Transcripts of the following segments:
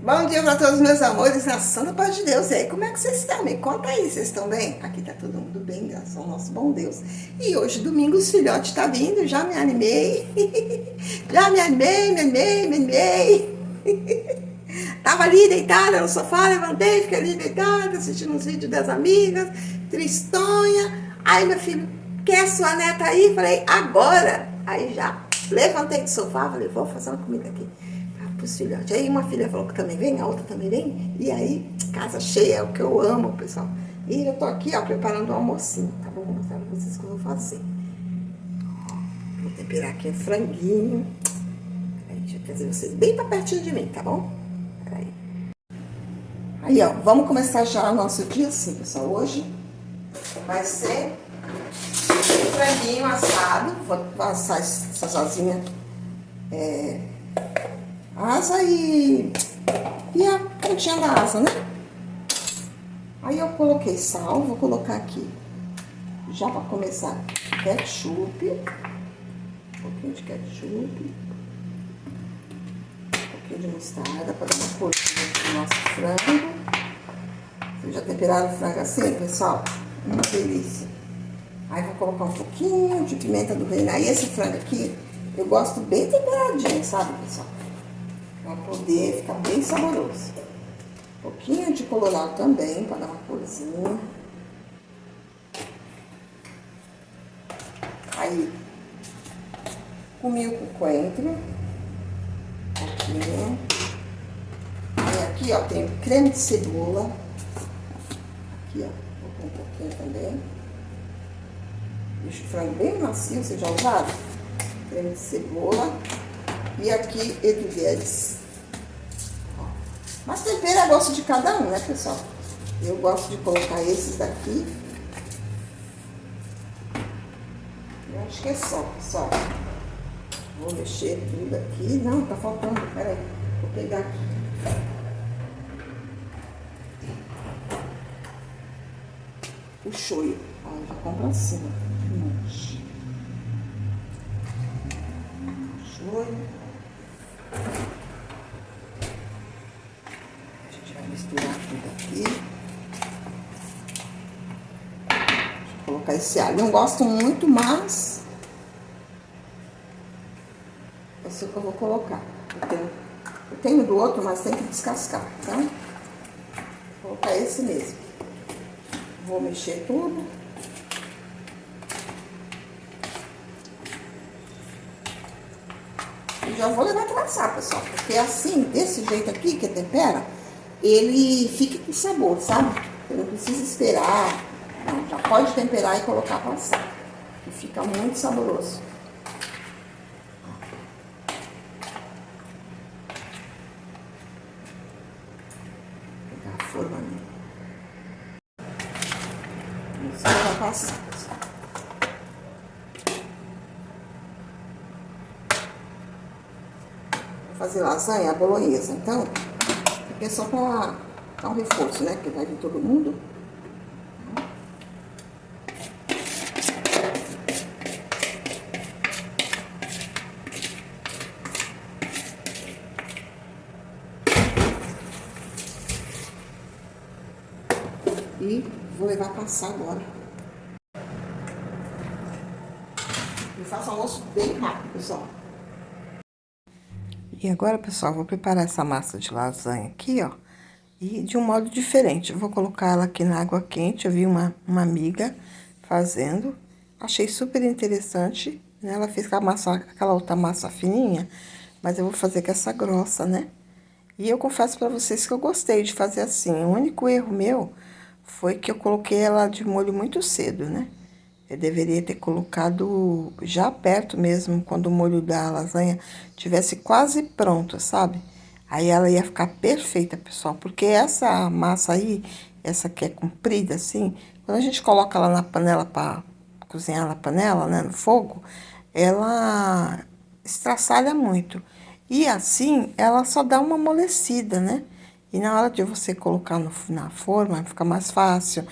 Bom dia para todos meus amores, na santa paz de Deus. E aí, como é que vocês estão? Me conta aí, vocês estão bem? Aqui tá todo mundo bem, graças ao nosso bom Deus. E hoje, domingo, os filhotes tá vindo, já me animei. Já me animei. Tava ali deitada no sofá, levantei, fiquei ali deitada, assistindo uns vídeos das amigas, tristonha. Aí, meu filho, quer sua neta aí? Falei, agora. Aí já levantei do sofá, falei, vou fazer uma comida aqui pros filhotes. Aí uma filha falou que também vem, a outra também vem. E aí, casa cheia, é o que eu amo, pessoal. E eu tô aqui, ó, preparando um almocinho, tá bom? Vou mostrar pra vocês o que eu vou fazer. Vou temperar aqui um franguinho. Peraí, deixa eu trazer vocês bem pra pertinho de mim, tá bom? Peraí. Aí, ó, vamos começar já o nosso dia assim, pessoal. Hoje vai ser franguinho assado. Vou assar essa sozinha. Asa e a pontinha da asa, né? Aí eu coloquei sal, vou colocar aqui, já para começar, ketchup, um pouquinho de ketchup, um pouquinho de mostarda para dar uma corzinha no nosso frango. Vocês já temperaram o frango assim, pessoal? Uma delícia. Aí vou colocar um pouquinho de pimenta do reino. Aí esse frango aqui, eu gosto bem temperadinho, sabe, pessoal? Para poder ficar bem saboroso. Um pouquinho de colorau também, para dar uma corzinha. Aí, cominho com coentro. Um pouquinho. Aí aqui, ó, tem creme de cebola. Aqui, ó, vou pôr um pouquinho também. Deixa o frango bem macio, vocês já usaram? Creme de cebola. E aqui, ervilhas. Mas tempero é gosto de cada um, né, pessoal? Eu gosto de colocar esses daqui. Eu acho que é só, pessoal. Vou mexer tudo aqui. Não, tá faltando. Peraí. Vou pegar aqui. O shoyu. Ó, já compro assim, ó. Um monte. Shoyu. Misturar tudo aqui. Deixa eu colocar esse alho. Não gosto muito, mas esse é o que eu vou colocar. Eu tenho do outro, mas tem que descascar, tá? Vou colocar esse mesmo. Vou mexer tudo. E já vou levar pra assar, pessoal. Porque assim, desse jeito aqui que tempera, ele fica com sabor, sabe? Você não precisa esperar. Não, já pode temperar e colocar pra assar. E fica muito saboroso. Vou pegar a forma ali. Isso vai passar. Vou fazer lasanha bolonhesa, então. É só para dar um reforço, né? Porque vai vir todo mundo. E vou levar a passar agora. Eu faço almoço bem rápido, pessoal. E agora, pessoal, vou preparar essa massa de lasanha aqui, ó. E de um modo diferente. Eu vou colocar ela aqui na água quente. Eu vi uma amiga fazendo. Achei super interessante, né? Ela fez com a massa, aquela outra massa fininha. Mas eu vou fazer com essa grossa, né? E eu confesso pra vocês que eu gostei de fazer assim. O único erro meu foi que eu coloquei ela de molho muito cedo, né? Eu deveria ter colocado já perto mesmo, quando o molho da lasanha tivesse quase pronto, sabe? Aí ela ia ficar perfeita, pessoal. Porque essa massa aí, essa que é comprida assim, quando a gente coloca ela na panela para cozinhar na panela, né, no fogo, ela estraçalha muito. E assim, ela só dá uma amolecida, né? E na hora de você colocar na forma, fica mais fácil,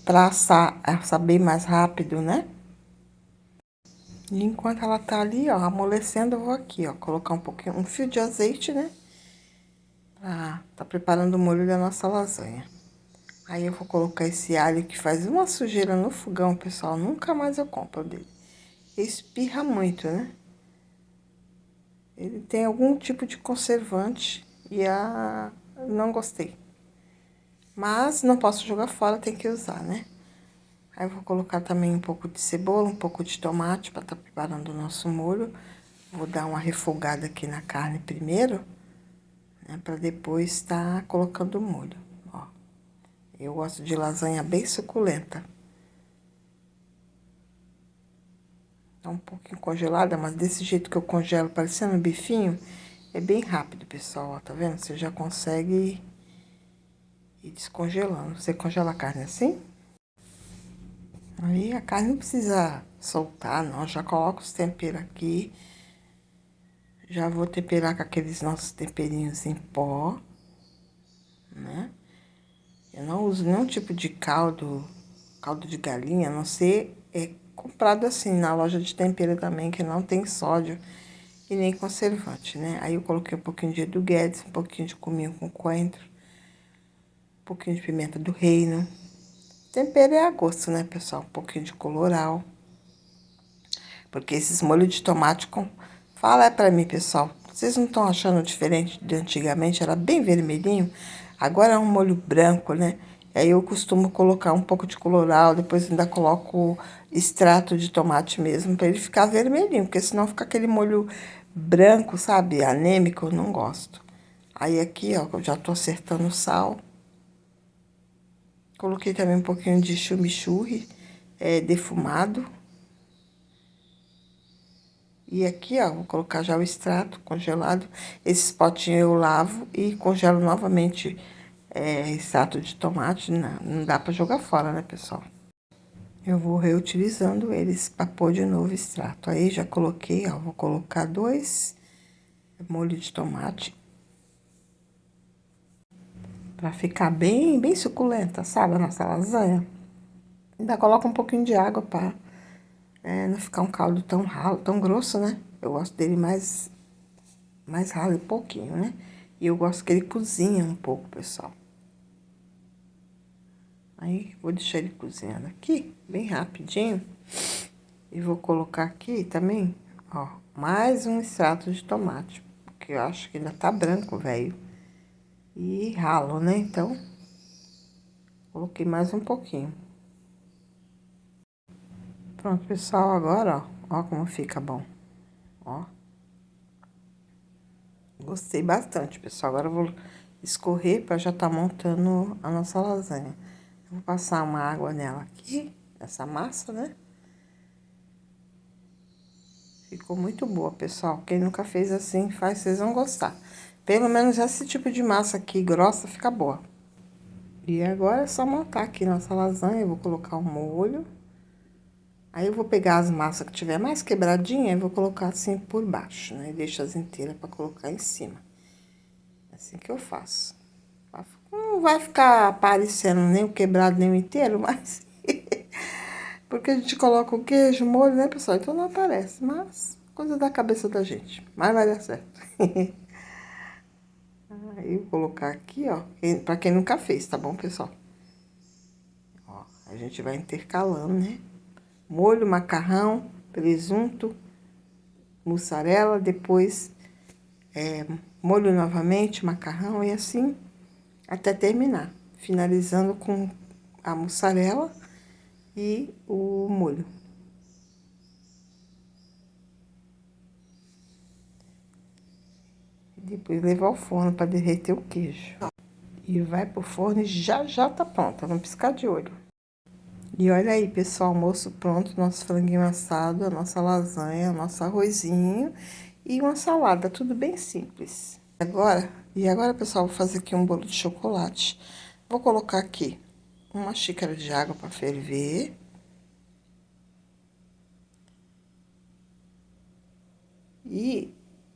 para assar bem mais rápido, né? E enquanto ela tá ali, ó, amolecendo, eu vou aqui, ó, colocar um pouquinho, um fio de azeite, né? tá preparando o molho da nossa lasanha. Aí eu vou colocar esse alho que faz uma sujeira no fogão, pessoal. Nunca mais eu compro dele. Espirra muito, né? Ele tem algum tipo de conservante e não gostei. Mas não posso jogar fora, tem que usar, né? Aí eu vou colocar também um pouco de cebola, um pouco de tomate para estar preparando o nosso molho. Vou dar uma refogada aqui na carne primeiro, né? Para depois estar colocando o molho, ó. Eu gosto de lasanha bem suculenta. Tá um pouquinho congelada, mas desse jeito que eu congelo, parecendo um bifinho, é bem rápido, pessoal, ó, tá vendo? Você já consegue ir descongelando. Você congela a carne assim? Aí a carne não precisa soltar, não. Já coloco os temperos aqui. Já vou temperar com aqueles nossos temperinhos em pó, né? Eu não uso nenhum tipo de caldo de galinha, a não ser comprado assim na loja de tempero também, que não tem sódio e nem conservante, né? Aí eu coloquei um pouquinho de Edu Guedes, um pouquinho de cominho com coentro, um pouquinho de pimenta do reino. Tempero é a gosto, né, pessoal? Um pouquinho de colorau. Porque esses molhos de tomate com... Fala pra mim, pessoal. Vocês não estão achando diferente de antigamente? Era bem vermelhinho. Agora é um molho branco, né? E aí eu costumo colocar um pouco de colorau. Depois ainda coloco extrato de tomate mesmo. Pra ele ficar vermelhinho. Porque senão fica aquele molho branco, sabe? Anêmico. Eu não gosto. Aí aqui, ó, eu já tô acertando o sal. Coloquei também um pouquinho de chimichurri defumado. E aqui, ó, vou colocar já o extrato congelado. Esse potinho eu lavo e congelo novamente extrato de tomate. Não dá pra jogar fora, né, pessoal? Eu vou reutilizando eles pra pôr de novo extrato. Aí já coloquei, ó, vou colocar 2 molhos de tomate. Pra ficar bem suculenta, sabe, a nossa lasanha. Ainda coloco um pouquinho de água pra não ficar um caldo tão ralo, tão grosso, né? Eu gosto dele mais ralo um pouquinho, né? E eu gosto que ele cozinha um pouco, pessoal. Aí, vou deixar ele cozinhando aqui, bem rapidinho. E vou colocar aqui também, ó, mais um extrato de tomate. Porque eu acho que ainda tá branco, velho. E ralo, né? Então, coloquei mais um pouquinho. Pronto, pessoal, agora, ó como fica bom. Ó. Gostei bastante, pessoal. Agora eu vou escorrer para já tá montando a nossa lasanha. Vou passar uma água nela aqui, essa massa, né? Ficou muito boa, pessoal. Quem nunca fez assim, faz, vocês vão gostar. Pelo menos esse tipo de massa aqui, grossa, fica boa. E agora é só montar aqui nossa lasanha. Eu vou colocar o molho. Aí eu vou pegar as massas que tiver mais quebradinha e vou colocar assim por baixo, né? E deixo as inteiras para colocar em cima. É assim que eu faço. Não vai ficar aparecendo nem o quebrado nem o inteiro, mas... Porque a gente coloca o queijo, o molho, né, pessoal? Então não aparece, mas coisa da cabeça da gente. Mas vai dar certo. Aí eu vou colocar aqui, ó, pra quem nunca fez, tá bom, pessoal? Ó, a gente vai intercalando, né? Molho, macarrão, presunto, mussarela, depois molho novamente, macarrão e assim até terminar. Finalizando com a mussarela e o molho. Depois levar ao forno para derreter o queijo. E vai pro forno e já tá pronta, vamos piscar de olho. E olha aí, pessoal, almoço pronto, nosso franguinho assado, a nossa lasanha, nosso arrozinho e uma salada, tudo bem simples. Agora, pessoal, vou fazer aqui um bolo de chocolate. Vou colocar aqui uma xícara de água para ferver. E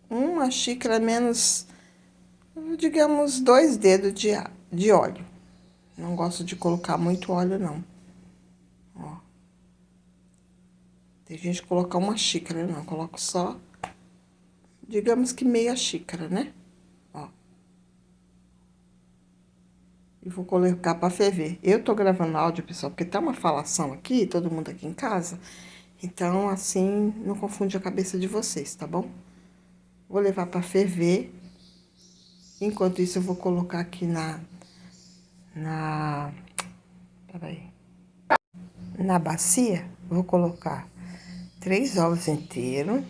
uma xícara menos, digamos, 2 dedos de óleo. Não gosto de colocar muito óleo, não. Ó. Tem gente que coloca uma xícara, eu não. Coloco só, digamos que meia xícara, né? Ó. e vou colocar para ferver. Eu tô gravando áudio, pessoal, porque tá uma falação aqui, todo mundo aqui em casa. Então, assim, não confunde a cabeça de vocês, tá bom? Vou levar para ferver. Enquanto isso, eu vou colocar aqui peraí, na bacia, vou colocar 3 ovos inteiros.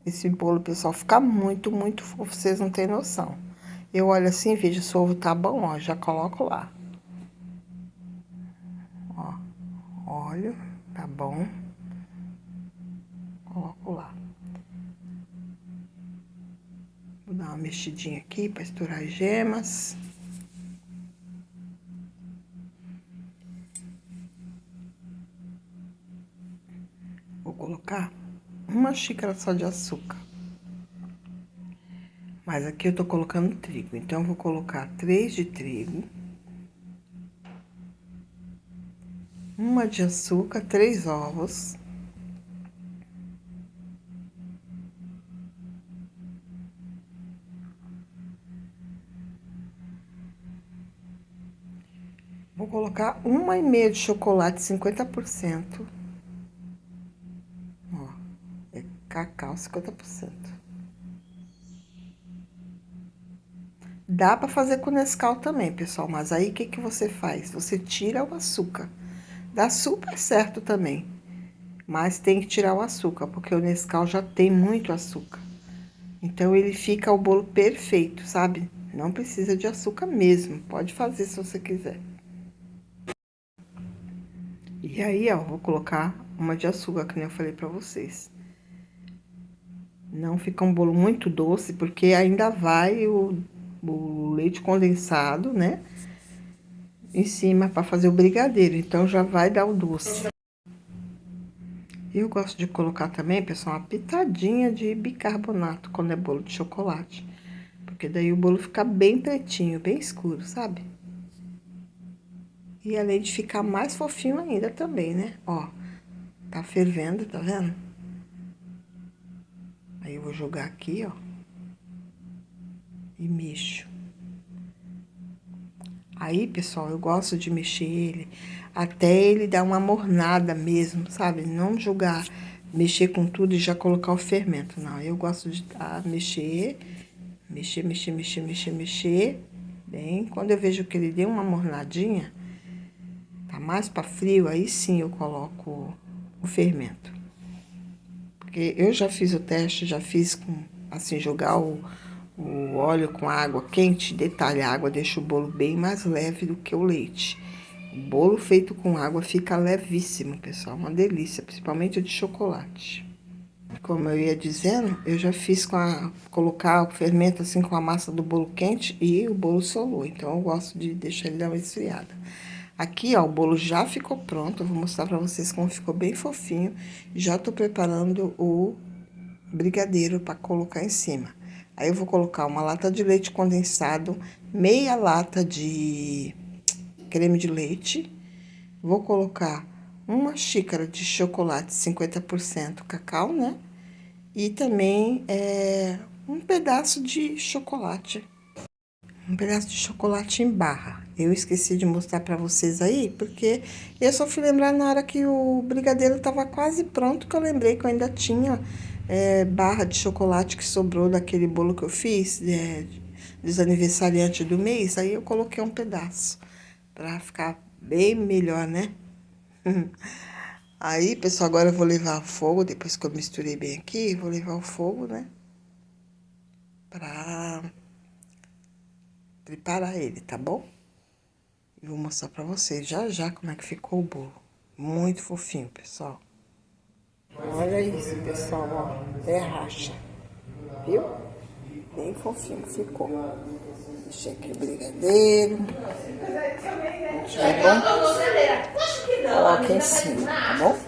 Esse bolo, pessoal, fica muito, muito fofo, vocês não têm noção. Eu olho assim, vejo se o ovo tá bom, ó, já coloco lá. Ó, olho, tá bom. Coloco lá. Vou dar uma mexidinha aqui pra estourar as gemas. Vou colocar uma xícara só de açúcar. Mas aqui eu tô colocando trigo, então eu vou colocar 3 de trigo. Uma de açúcar, 3 ovos. Vou colocar 1,5 de chocolate, 50%. Ó, é cacau, 50%. Dá pra fazer com Nescau também, pessoal, mas aí o que que você faz? Você tira o açúcar. Dá super certo também, mas tem que tirar o açúcar, porque o Nescau já tem muito açúcar. Então, ele fica o bolo perfeito, sabe? Não precisa de açúcar mesmo, pode fazer se você quiser. E aí, ó, vou colocar uma de açúcar, que nem eu falei pra vocês. Não fica um bolo muito doce, porque ainda vai o leite condensado, né? Em cima para fazer o brigadeiro, então já vai dar o doce. Eu gosto de colocar também, pessoal, uma pitadinha de bicarbonato quando é bolo de chocolate. Porque daí o bolo fica bem pretinho, bem escuro, sabe? E além de ficar mais fofinho ainda também, né? Ó, tá fervendo, tá vendo? Aí eu vou jogar aqui, ó. E mexo. Aí, pessoal, eu gosto de mexer ele até ele dar uma mornada mesmo, sabe? Não jogar, mexer com tudo e já colocar o fermento, não. Eu gosto de mexer, mexer. Bem, quando eu vejo que ele deu uma mornadinha, tá mais para frio, aí sim eu coloco o fermento. Porque eu já fiz o teste, já fiz com, assim, jogar o óleo com água quente. Detalhe, a água deixa o bolo bem mais leve do que o leite. O bolo feito com água fica levíssimo, pessoal, uma delícia, principalmente o de chocolate. Como eu ia dizendo, eu já fiz colocar o fermento assim com a massa do bolo quente e o bolo solou. Então, eu gosto de deixar ele dar uma esfriada. Aqui, ó, o bolo já ficou pronto. Eu vou mostrar pra vocês como ficou bem fofinho. Já tô preparando o brigadeiro pra colocar em cima. Aí, eu vou colocar uma lata de leite condensado, meia lata de creme de leite. Vou colocar uma xícara de chocolate 50% cacau, né? E também um pedaço de chocolate. Um pedaço de chocolate em barra. Eu esqueci de mostrar pra vocês aí, porque eu só fui lembrar na hora que o brigadeiro tava quase pronto, que eu lembrei que eu ainda tinha barra de chocolate que sobrou daquele bolo que eu fiz, dos aniversariantes do mês. Aí eu coloquei um pedaço, pra ficar bem melhor, né? Aí, pessoal, agora eu vou levar ao fogo, depois que eu misturei bem aqui, vou levar ao fogo, né? Pra preparar ele, tá bom? E vou mostrar pra vocês já já como é que ficou o bolo. Muito fofinho, pessoal. Olha isso, pessoal, ó. Até racha. Viu? Bem fofinho ficou. Deixei aqui o brigadeiro. Quando tiver bom, coloca em cima, tá bom?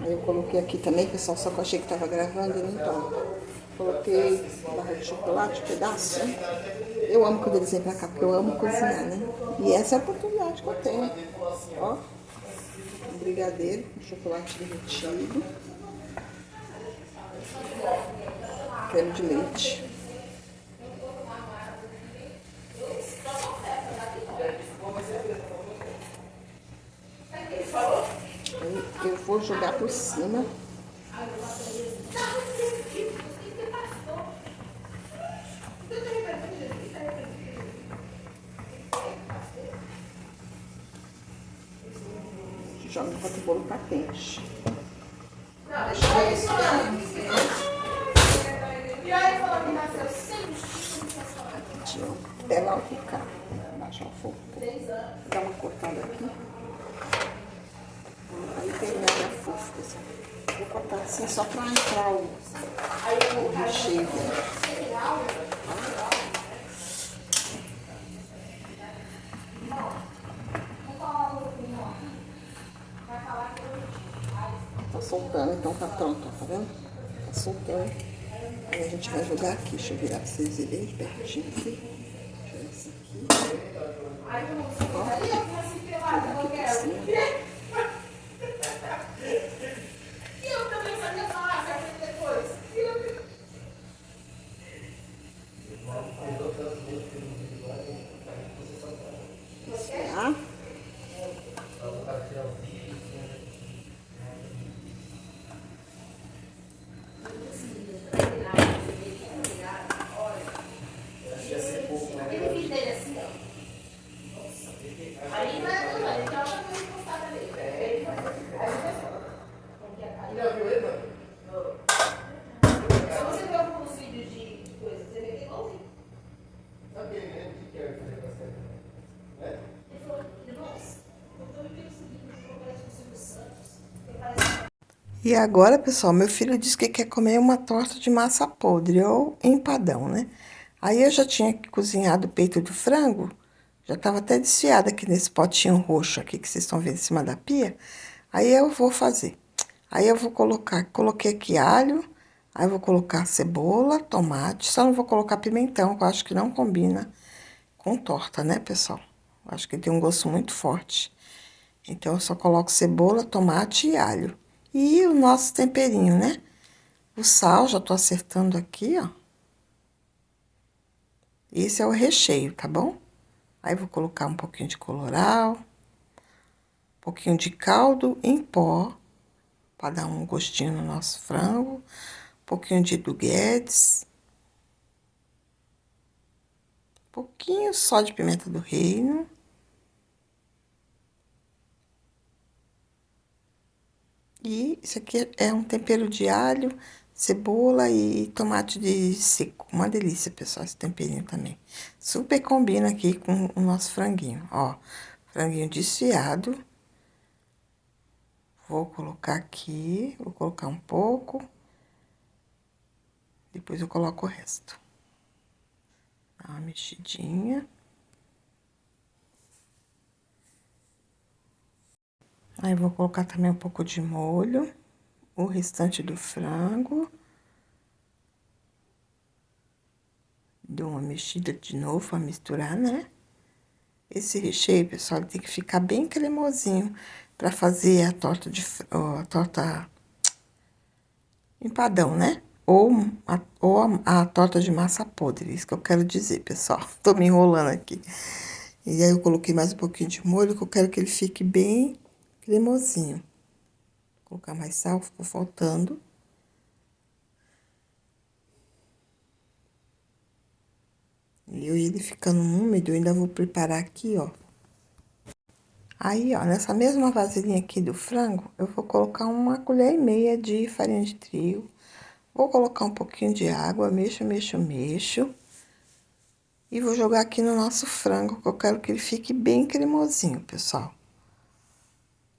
Aí eu coloquei aqui também, pessoal, só que eu achei que tava gravando, então coloquei barra de chocolate, pedaço. Eu amo quando eles vêm pra cá, porque eu amo cozinhar, né? E essa é a oportunidade que eu tenho. Ó, um brigadeiro com chocolate derretido, creme de leite. cima. Joga enquanto o bolo tá quente. Deixa eu ver se deixa eu pelar o picado. Baixar o fogo. Dar uma cortada aqui. Aí terminar minha força, pessoal. Vou cortar assim só pra entrar o recheio dela. Tá soltando, então tá pronto, tá vendo? Tá soltando. Aí a gente vai jogar aqui. Deixa eu virar pra vocês verem bem pertinho aqui. Deixa eu ver isso aqui. Ó, jogar aqui por cima. Tá? E agora, pessoal, meu filho disse que quer comer uma torta de massa podre ou empadão, né? Aí eu já tinha cozinhado o peito do frango, já estava até desfiado aqui nesse potinho roxo aqui que vocês estão vendo em cima da pia. Aí eu vou fazer. Aí eu vou coloquei aqui alho, aí eu vou colocar cebola, tomate, só não vou colocar pimentão, que eu acho que não combina com torta, né, pessoal? Eu acho que tem um gosto muito forte. Então, eu só coloco cebola, tomate e alho. E o nosso temperinho, né? O sal, já tô acertando aqui, ó. Esse é o recheio, tá bom? Aí, vou colocar um pouquinho de colorau, um pouquinho de caldo em pó, para dar um gostinho no nosso frango, um pouquinho de do Guedes, um pouquinho só de pimenta do reino. E isso aqui é um tempero de alho, cebola e tomate de seco. Uma delícia, pessoal, esse temperinho também. Super combina aqui com o nosso franguinho, ó. Franguinho desfiado. Vou colocar aqui, vou colocar um pouco. Depois eu coloco o resto. Dá uma mexidinha. Aí, vou colocar também um pouco de molho. O restante do frango. Dou uma mexida de novo pra misturar, né? Esse recheio, pessoal, tem que ficar bem cremosinho para fazer a torta a torta empadão, né? Ou a torta de massa podre, isso que eu quero dizer, pessoal. Tô me enrolando aqui. E aí, eu coloquei mais um pouquinho de molho, que eu quero que ele fique bem cremosinho. Vou colocar mais sal, ficou faltando. E ele ficando úmido, eu ainda vou preparar aqui, ó. Aí, ó, nessa mesma vasilhinha aqui do frango, eu vou colocar 1,5 colher de farinha de trigo. Vou colocar um pouquinho de água, mexo, mexo, mexo. E vou jogar aqui no nosso frango, que eu quero que ele fique bem cremosinho, pessoal.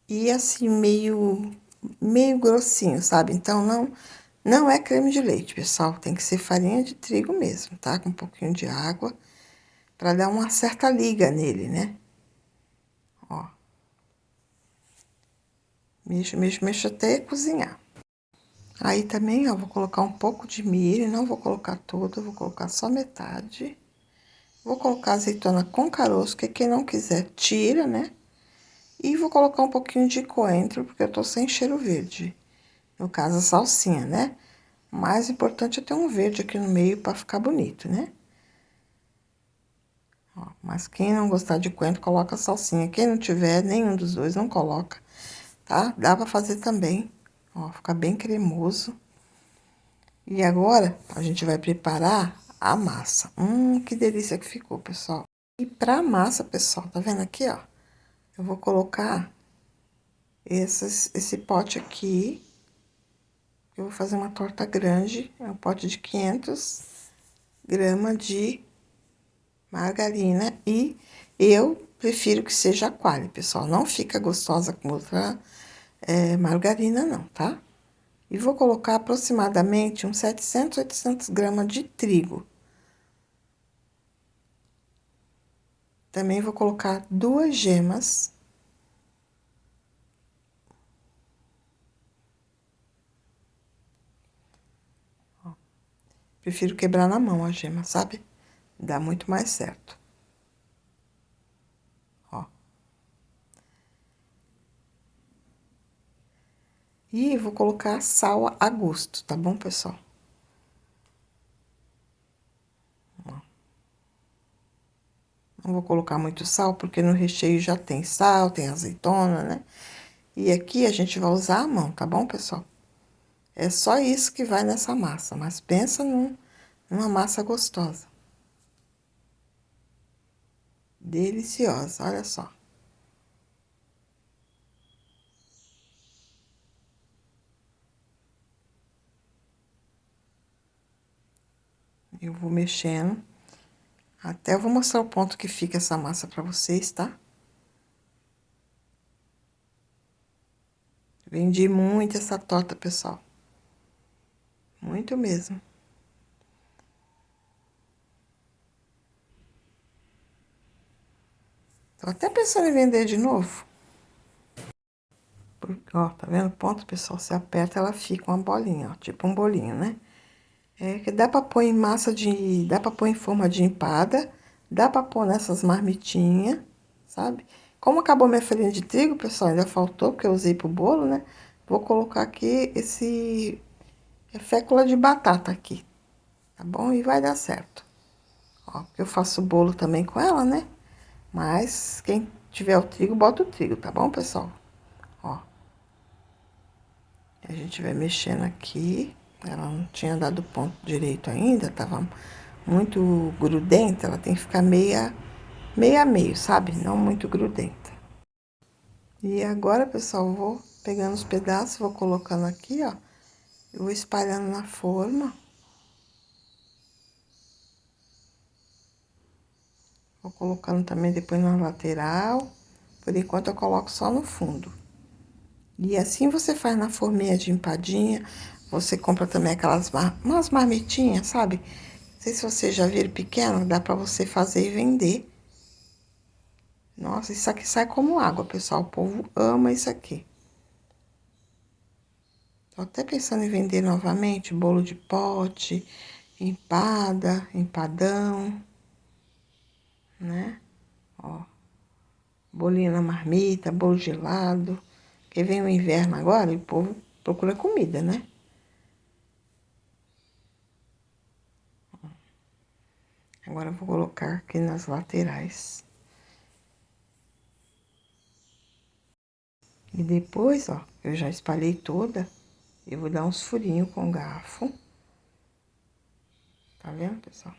E assim, meio grossinho, sabe? Então, não é creme de leite, pessoal. Tem que ser farinha de trigo mesmo, tá? Com um pouquinho de água, pra dar uma certa liga nele, né? Ó. Mexo, mexo, mexo até cozinhar. Aí também, ó, vou colocar um pouco de milho, não vou colocar todo, vou colocar só metade. Vou colocar azeitona com caroço, que quem não quiser, tira, né? E vou colocar um pouquinho de coentro, porque eu tô sem cheiro verde. No caso, a salsinha, né? O mais importante é ter um verde aqui no meio pra ficar bonito, né? Ó, mas quem não gostar de coentro, coloca a salsinha. Quem não tiver, nenhum dos dois, não coloca, tá? Dá pra fazer também Ó, fica bem cremoso. E agora, a gente vai preparar a massa. Que delícia que ficou, pessoal. E pra massa, pessoal, tá vendo aqui, ó? Eu vou colocar esse pote aqui. Eu vou fazer uma torta grande. É um pote de 500 gramas de margarina. E eu prefiro que seja Qualy, pessoal. Não fica gostosa com outra margarina, não, tá? E vou colocar aproximadamente uns 700, 800 gramas de trigo. Também vou colocar 2 gemas. Ó, prefiro quebrar na mão a gema, sabe? Dá muito mais certo. Ó. E vou colocar sal a gosto, tá bom, pessoal? Ó. Não vou colocar muito sal, porque no recheio já tem sal, tem azeitona, né? E aqui a gente vai usar a mão, tá bom, pessoal? É só isso que vai nessa massa, mas pensa numa massa gostosa. Deliciosa, olha só. Eu vou mexendo. Até eu vou mostrar o ponto que fica essa massa pra vocês, tá? Vendi muito essa torta, pessoal. Muito mesmo. Tô até pensando em vender de novo. Ó, tá vendo o ponto, pessoal? Você aperta, ela fica uma bolinha, ó, tipo um bolinho, né? É que dá pra pôr em massa de... Dá pra pôr em forma de empada. Dá pra pôr nessas marmitinhas, sabe? Como acabou minha farinha de trigo, pessoal, ainda faltou, porque eu usei pro bolo, né? Vou colocar aqui esse... fécula de batata aqui, tá bom? E vai dar certo. Ó, porque eu faço bolo também com ela, né? Mas quem tiver o trigo, bota o trigo, tá bom, pessoal? Ó. A gente vai mexendo aqui. Ela não tinha dado ponto direito ainda, tava muito grudenta. Ela tem que ficar meia a meio, sabe? Não muito grudenta. E agora, pessoal, eu vou pegando os pedaços, vou colocando aqui, ó. Eu vou espalhando na forma. Vou colocando também depois na lateral. Por enquanto, eu coloco só no fundo. E assim você faz na forminha de empadinha. Você compra também aquelas umas marmitinhas, sabe? Não sei se você já viram pequeno, dá pra você fazer e vender. Nossa, isso aqui sai como água, pessoal. O povo ama isso aqui. Tô até pensando em vender novamente bolo de pote, empada, empadão, né? Ó, bolinho na marmita, bolo gelado. Porque vem o inverno agora e o povo procura comida, né? Agora eu vou colocar aqui nas laterais. E depois, ó, eu já espalhei toda. Eu vou dar uns furinhos com garfo. Tá vendo, pessoal?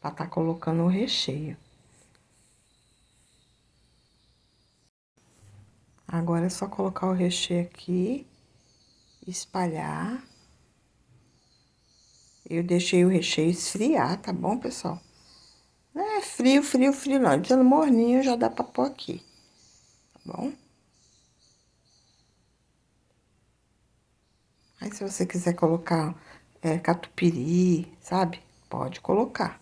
Pra tá colocando o recheio. Agora é só colocar o recheio aqui, espalhar. Eu deixei o recheio esfriar, tá bom, pessoal? Não é frio, frio, frio não. Sendo morninho já dá pra pôr aqui, tá bom? Aí se você quiser colocar catupiry, sabe? Pode colocar.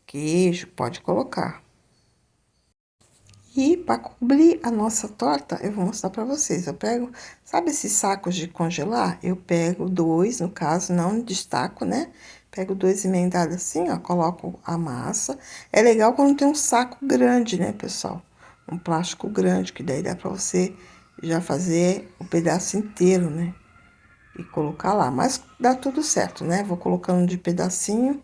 Queijo, pode colocar. E para cobrir a nossa torta, eu vou mostrar para vocês. Eu pego, sabe esses sacos de congelar? Eu pego 2, no caso, não destaco, né? Pego 2 emendados assim, ó, coloco a massa. É legal quando tem um saco grande, né, pessoal? Um plástico grande, que daí dá para você já fazer o pedaço inteiro, né? E colocar lá. Mas dá tudo certo, né? Vou colocando de pedacinho.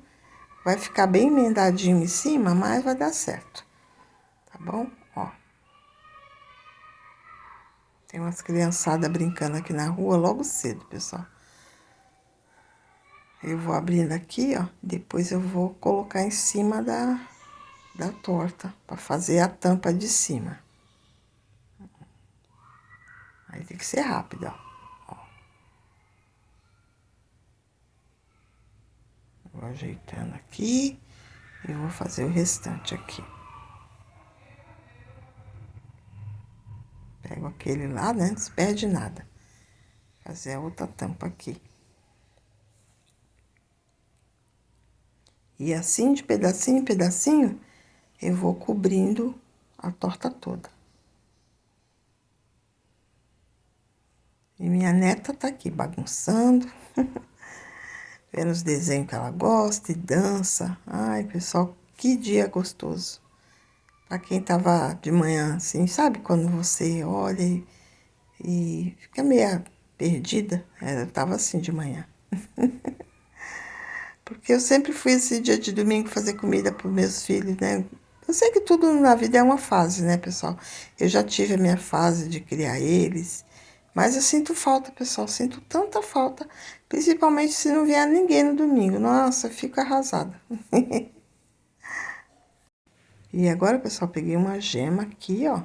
Vai ficar bem emendadinho em cima, mas vai dar certo. Tá bom? Ó. Tem umas criançadas brincando aqui na rua logo cedo, pessoal. Eu vou abrindo aqui, ó. Depois eu vou colocar em cima da torta, para fazer a tampa de cima. Aí tem que ser rápido, ó. Vou ajeitando aqui e vou fazer o restante aqui. Pego aquele lá, né? Não se perde nada. Fazer a outra tampa aqui. E assim, de pedacinho em pedacinho, eu vou cobrindo a torta toda. E minha neta tá aqui bagunçando, vendo os desenhos que ela gosta e dança. Ai, pessoal, que dia gostoso. Pra quem tava de manhã assim, sabe quando você olha e fica meio perdida? Eu tava assim de manhã. Porque eu sempre fui esse dia de domingo fazer comida para os meus filhos, né? Eu sei que tudo na vida é uma fase, né, pessoal? Eu já tive a minha fase de criar eles, mas eu sinto falta, pessoal, sinto tanta falta, principalmente se não vier ninguém no domingo. Nossa, eu fico arrasada. E agora, pessoal, peguei uma gema aqui, ó,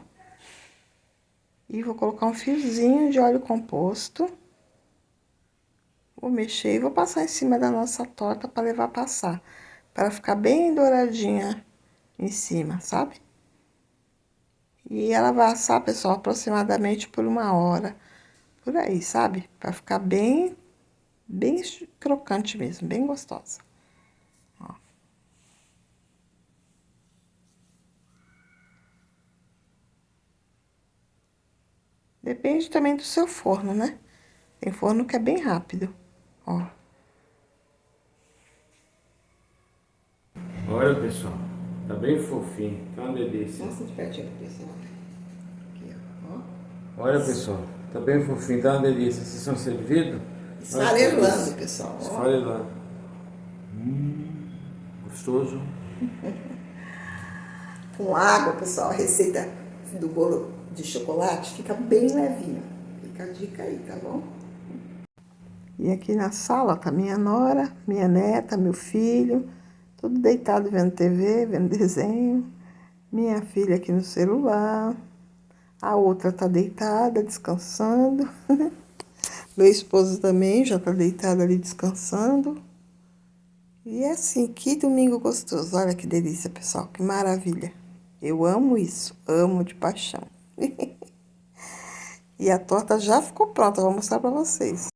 e vou colocar um fiozinho de óleo composto. Vou mexer e vou passar em cima da nossa torta para levar a passar, para ficar bem douradinha em cima, sabe? E ela vai assar, pessoal, aproximadamente por 1 hora, por aí, sabe? Para ficar bem crocante mesmo, bem gostosa. Ó. Depende também do seu forno, né? Tem forno que é bem rápido, ó. Olha, pessoal, tá bem fofinho, tá uma delícia. Mostra de pertinho pro pessoal. Aqui, ó. Olha, pessoal, tá bem fofinho, tá uma delícia. Vocês são servidos? Esfarelando, pessoal. Ó. Esfarelando. Gostoso. Com água, pessoal, a receita do bolo de chocolate fica bem levinho. Fica a dica aí, tá bom? E aqui na sala tá minha nora, minha neta, meu filho, tudo deitado vendo TV, vendo desenho. Minha filha aqui no celular. A outra tá deitada, descansando. Meu esposo também já tá deitado ali descansando. E é assim, que domingo gostoso. Olha que delícia, pessoal, que maravilha. Eu amo isso, amo de paixão. E a torta já ficou pronta, vou mostrar pra vocês.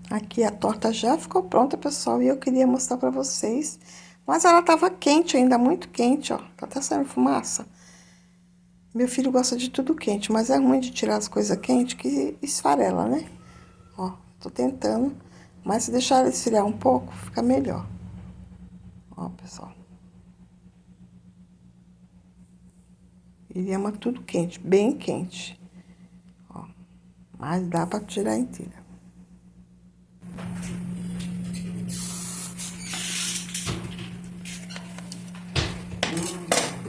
Aqui a torta já ficou pronta, pessoal, e eu queria mostrar pra vocês. Mas ela tava quente ainda, muito quente, ó. Tá até saindo fumaça. Meu filho gosta de tudo quente, mas é ruim de tirar as coisas quentes que esfarela, né? Ó, tô tentando, mas se deixar ela esfriar um pouco, fica melhor. Ó, pessoal. Ele ama tudo quente, bem quente. Ó, mas dá pra tirar inteira.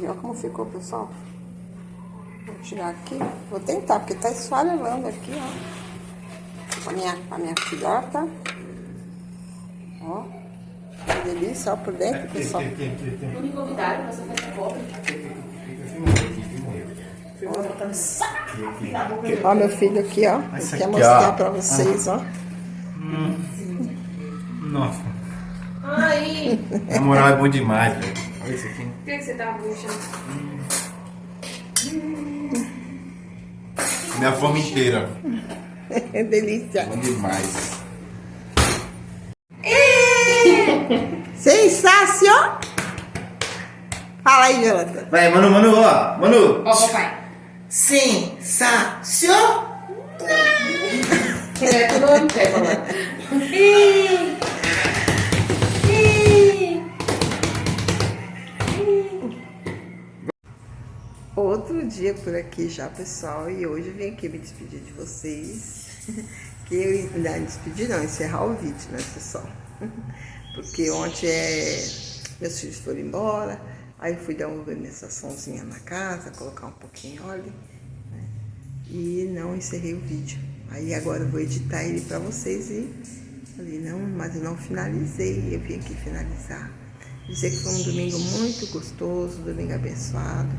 E olha como ficou, pessoal. Vou tirar aqui, vou tentar, porque tá esfarelando aqui, ó. Com a minha filhota. Ó, que delícia, ó, por dentro, pessoal. Não me convidaram, mas eu faço a cobra. Ó, meu filho aqui, ó. Esse Quer aqui, mostrar ó. pra vocês, ó. Nossa, Ai, na moral é bom demais, velho. Olha isso aqui. por que você tava puxando? Minha fome inteira. É delícia. Bom demais. Sensacional! Fala aí, Jonathan. Vai, Manu, ó. Manu. Ó, papai. Sensacional. É, tu não quer falar. Outro dia por aqui já, pessoal, e hoje eu vim aqui me despedir de vocês. Que eu ainda me despedir não, encerrar o vídeo, né, pessoal? Porque ontem meus filhos foram embora, aí eu fui dar uma organizaçãozinha na casa, colocar um pouquinho de óleo, né? e não encerrei o vídeo. Aí agora eu vou editar ele pra vocês e falei, não, mas eu não finalizei, eu vim aqui finalizar. Dizer que foi um domingo muito gostoso, domingo abençoado.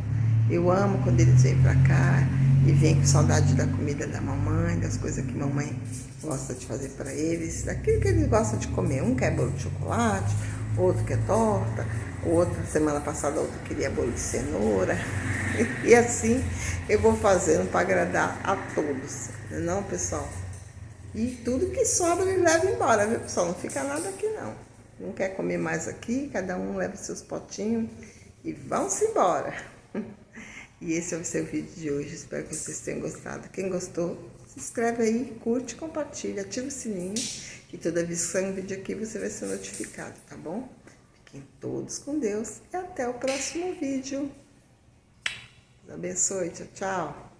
Eu amo quando eles vêm pra cá e vêm com saudade da comida da mamãe, das coisas que mamãe gosta de fazer pra eles, daquilo que eles gostam de comer. Um quer bolo de chocolate, outro quer torta, outra, semana passada, outro queria bolo de cenoura. E assim eu vou fazendo para agradar a todos, não, pessoal? E tudo que sobra ele leva embora, viu, pessoal? Não fica nada aqui, não. Não quer comer mais aqui, cada um leva seus potinhos e vão-se embora. E esse é o seu vídeo de hoje, espero que vocês tenham gostado. Quem gostou, se inscreve aí, curte, compartilha, ativa o sininho, que toda vez que sair um vídeo aqui você vai ser notificado, tá bom? Fiquem todos com Deus e até o próximo vídeo. Deus abençoe, tchau, tchau.